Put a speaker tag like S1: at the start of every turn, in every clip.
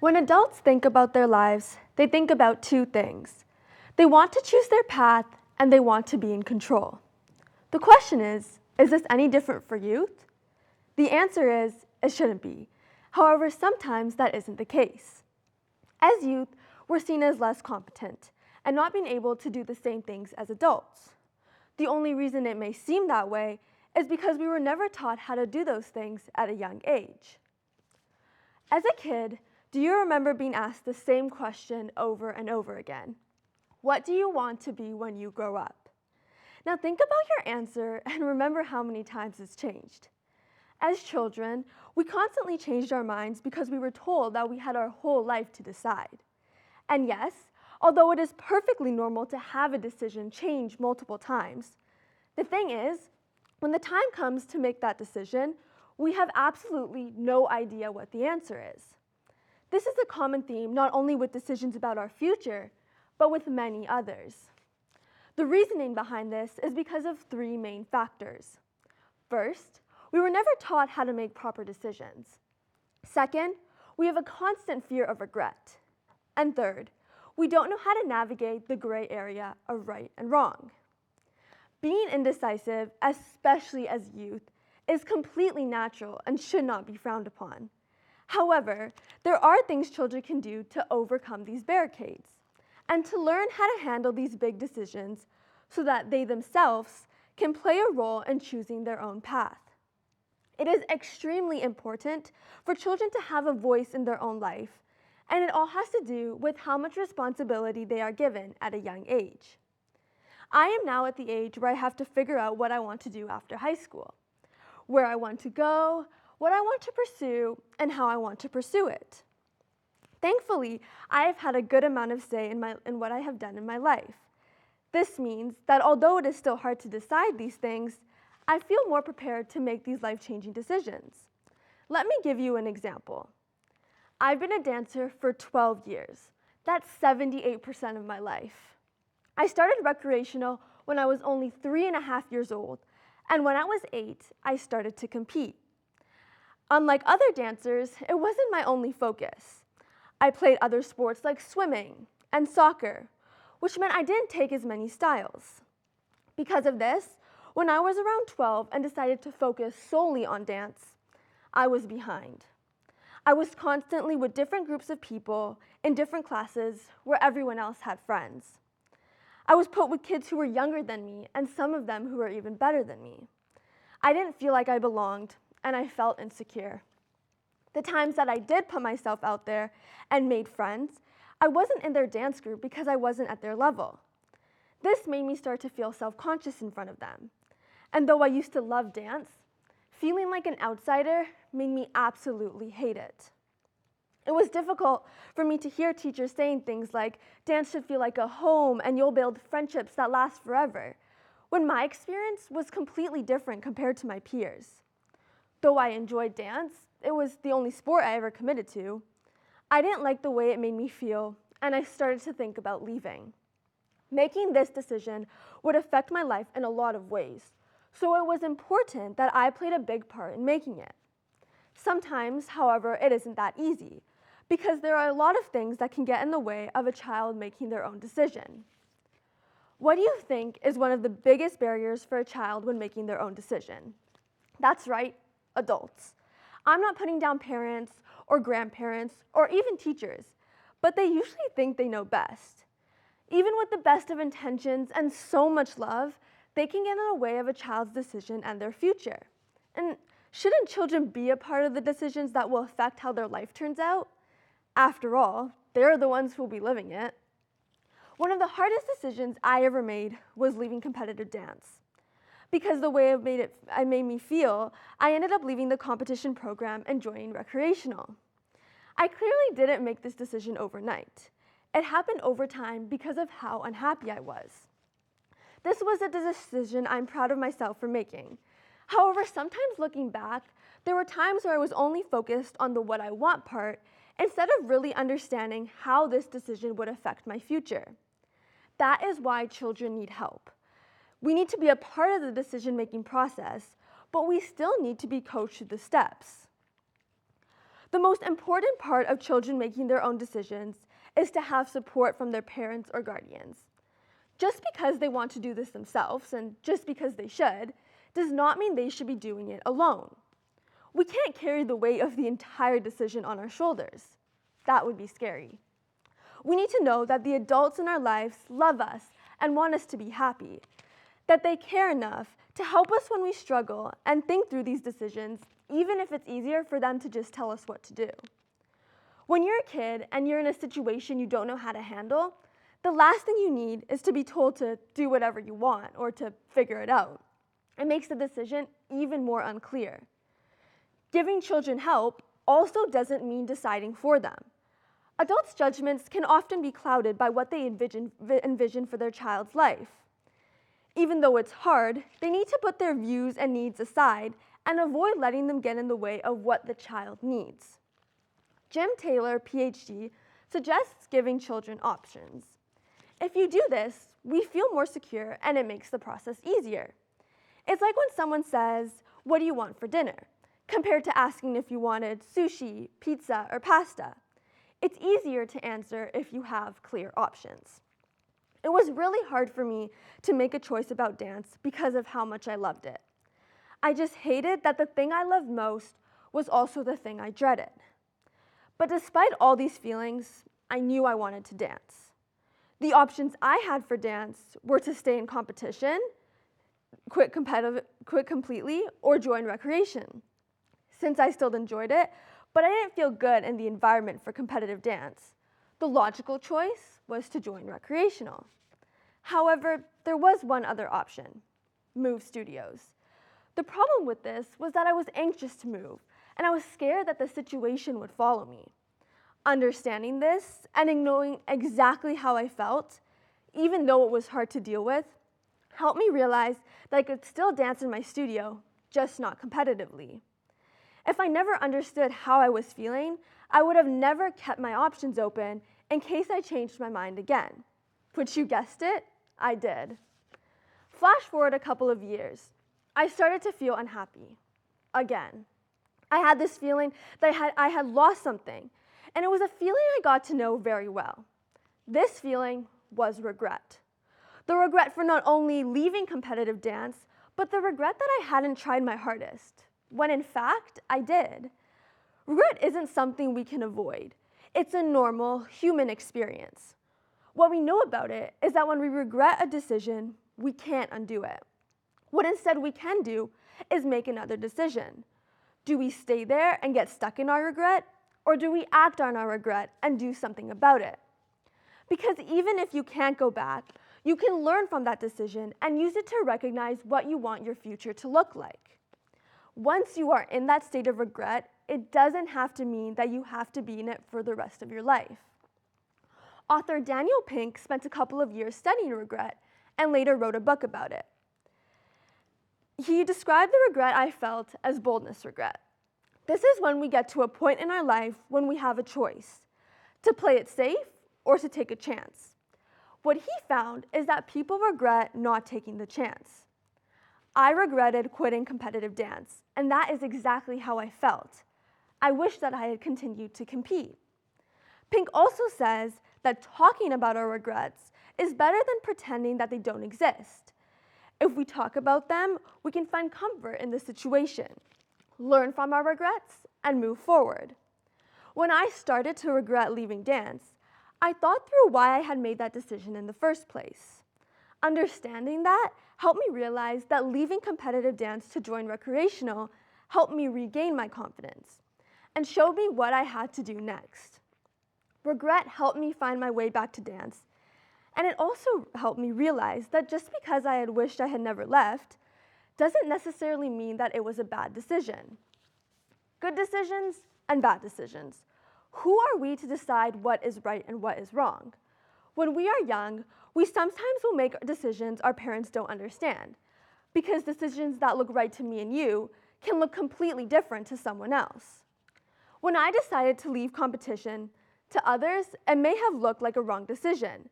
S1: When adults think about their lives, they think about two things. They want to choose their path and they want to be in control. The question is this any different for youth? The answer is, it shouldn't be. However, sometimes that isn't the case. As youth, we're seen as less competent and not being able to do the same things as adults. The only reason it may seem that way is because we were never taught how to do those things at a young age. As a kid, do you remember being asked the same question over and over again? What do you want to be when you grow up? Now think about your answer and remember how many times it's changed. As children, we constantly changed our minds because we were told that we had our whole life to decide. And yes, although it is perfectly normal to have a decision change multiple times, the thing is, when the time comes to make that decision, we have absolutely no idea what the answer is. This is a common theme not only with decisions about our future, but with many others. The reasoning behind this is because of three main factors. First, we were never taught how to make proper decisions. Second, we have a constant fear of regret. And third, we don't know how to navigate the gray area of right and wrong. Being indecisive, especially as youth, is completely natural and should not be frowned upon. However, there are things children can do to overcome these barricades and to learn how to handle these big decisions so that they themselves can play a role in choosing their own path. It is extremely important for children to have a voice in their own life, and it all has to do with how much responsibility they are given at a young age. I am now at the age where I have to figure out what I want to do after high school, where I want to go, what I want to pursue, and how I want to pursue it. Thankfully, I have had a good amount of say in what I have done in my life. This means that although it is still hard to decide these things, I feel more prepared to make these life-changing decisions. Let me give you an example. I've been a dancer for 12 years. That's 78% of my life. I started recreational when I was only 3.5 years old, and when I was 8, I started to compete. Unlike other dancers, it wasn't my only focus. I played other sports like swimming and soccer, which meant I didn't take as many styles. Because of this, when I was around 12 and decided to focus solely on dance, I was behind. I was constantly with different groups of people in different classes where everyone else had friends. I was put with kids who were younger than me and some of them who were even better than me. I didn't feel like I belonged, and I felt insecure. The times that I did put myself out there and made friends, I wasn't in their dance group because I wasn't at their level. This made me start to feel self-conscious in front of them. And though I used to love dance, feeling like an outsider made me absolutely hate it. It was difficult for me to hear teachers saying things like, dance should feel like a home and you'll build friendships that last forever, when my experience was completely different compared to my peers. Though I enjoyed dance, it was the only sport I ever committed to, I didn't like the way it made me feel, and I started to think about leaving. Making this decision would affect my life in a lot of ways, so it was important that I played a big part in making it. Sometimes, however, it isn't that easy, because there are a lot of things that can get in the way of a child making their own decision. What do you think is one of the biggest barriers for a child when making their own decision? That's right, adults. I'm not putting down parents or grandparents or even teachers, but they usually think they know best. Even with the best of intentions and so much love, they can get in the way of a child's decision and their future. And shouldn't children be a part of the decisions that will affect how their life turns out? After all, they're the ones who will be living it. One of the hardest decisions I ever made was leaving competitive dance. Because the way it made me feel, I ended up leaving the competition program and joining recreational. I clearly didn't make this decision overnight. It happened over time because of how unhappy I was. This was a decision I'm proud of myself for making. However, sometimes looking back, there were times where I was only focused on the what I want part instead of really understanding how this decision would affect my future. That is why children need help. We need to be a part of the decision-making process, but we still need to be coached through the steps. The most important part of children making their own decisions is to have support from their parents or guardians. Just because they want to do this themselves, and just because they should, does not mean they should be doing it alone. We can't carry the weight of the entire decision on our shoulders. That would be scary. We need to know that the adults in our lives love us and want us to be happy, that they care enough to help us when we struggle and think through these decisions, even if it's easier for them to just tell us what to do. When you're a kid and you're in a situation you don't know how to handle, the last thing you need is to be told to do whatever you want or to figure it out. It makes the decision even more unclear. Giving children help also doesn't mean deciding for them. Adults' judgments can often be clouded by what they envision for their child's life. Even though it's hard, they need to put their views and needs aside and avoid letting them get in the way of what the child needs. Jim Taylor, PhD, suggests giving children options. If you do this, we feel more secure and it makes the process easier. It's like when someone says, "What do you want for dinner?" compared to asking if you wanted sushi, pizza, or pasta. It's easier to answer if you have clear options. It was really hard for me to make a choice about dance because of how much I loved it. I just hated that the thing I loved most was also the thing I dreaded. But despite all these feelings, I knew I wanted to dance. The options I had for dance were to stay in competition, quit completely, or join recreation. Since I still enjoyed it, but I didn't feel good in the environment for competitive dance, the logical choice was to join recreational. However, there was one other option: move studios. The problem with this was that I was anxious to move, and I was scared that the situation would follow me. Understanding this and knowing exactly how I felt, even though it was hard to deal with, helped me realize that I could still dance in my studio, just not competitively. If I never understood how I was feeling, I would have never kept my options open in case I changed my mind again. Which, you guessed it, I did. Flash forward a couple of years. I started to feel unhappy. Again. I had this feeling that I had lost something, and it was a feeling I got to know very well. This feeling was regret. The regret for not only leaving competitive dance, but the regret that I hadn't tried my hardest, when in fact, I did. Regret isn't something we can avoid. It's a normal human experience. What we know about it is that when we regret a decision, we can't undo it. What instead we can do is make another decision. Do we stay there and get stuck in our regret, or do we act on our regret and do something about it? Because even if you can't go back, you can learn from that decision and use it to recognize what you want your future to look like. Once you are in that state of regret, it doesn't have to mean that you have to be in it for the rest of your life. Author Daniel Pink spent a couple of years studying regret and later wrote a book about it. He described the regret I felt as boldness regret. This is when we get to a point in our life when we have a choice, to play it safe or to take a chance. What he found is that people regret not taking the chance. I regretted quitting competitive dance, and that is exactly how I felt. I wish that I had continued to compete. Pink also says that talking about our regrets is better than pretending that they don't exist. If we talk about them, we can find comfort in the situation, learn from our regrets, and move forward. When I started to regret leaving dance, I thought through why I had made that decision in the first place. Understanding that helped me realize that leaving competitive dance to join recreational helped me regain my confidence and showed me what I had to do next. Regret helped me find my way back to dance, and it also helped me realize that just because I had wished I had never left doesn't necessarily mean that it was a bad decision. Good decisions and bad decisions. Who are we to decide what is right and what is wrong? When we are young, we sometimes will make decisions our parents don't understand, because decisions that look right to me and you can look completely different to someone else. When I decided to leave competition, to others, it may have looked like a wrong decision.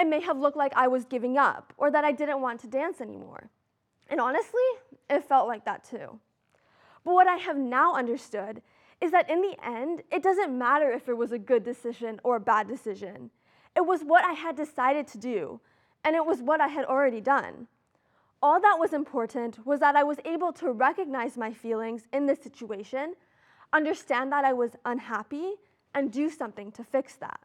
S1: It may have looked like I was giving up or that I didn't want to dance anymore. And honestly, it felt like that too. But what I have now understood is that in the end, it doesn't matter if it was a good decision or a bad decision. It was what I had decided to do, and it was what I had already done. All that was important was that I was able to recognize my feelings in this situation, understand that I was unhappy, and do something to fix that.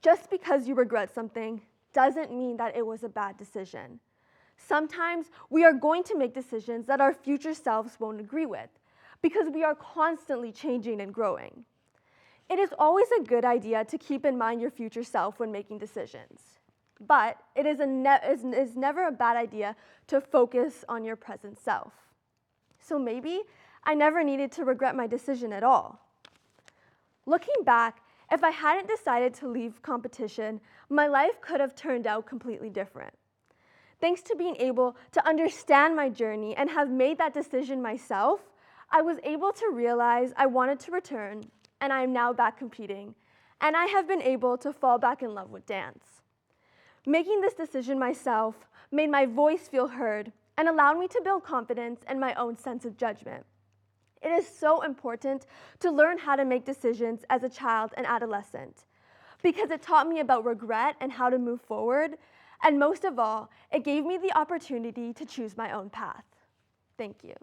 S1: Just because you regret something doesn't mean that it was a bad decision. Sometimes we are going to make decisions that our future selves won't agree with, because we are constantly changing and growing. It is always a good idea to keep in mind your future self when making decisions, but it is never a bad idea to focus on your present self. So maybe I never needed to regret my decision at all. Looking back, if I hadn't decided to leave competition, my life could have turned out completely different. Thanks to being able to understand my journey and have made that decision myself, I was able to realize I wanted to return, and I am now back competing, and I have been able to fall back in love with dance. Making this decision myself made my voice feel heard and allowed me to build confidence and my own sense of judgment. It is so important to learn how to make decisions as a child and adolescent, because it taught me about regret and how to move forward, and most of all, it gave me the opportunity to choose my own path. Thank you.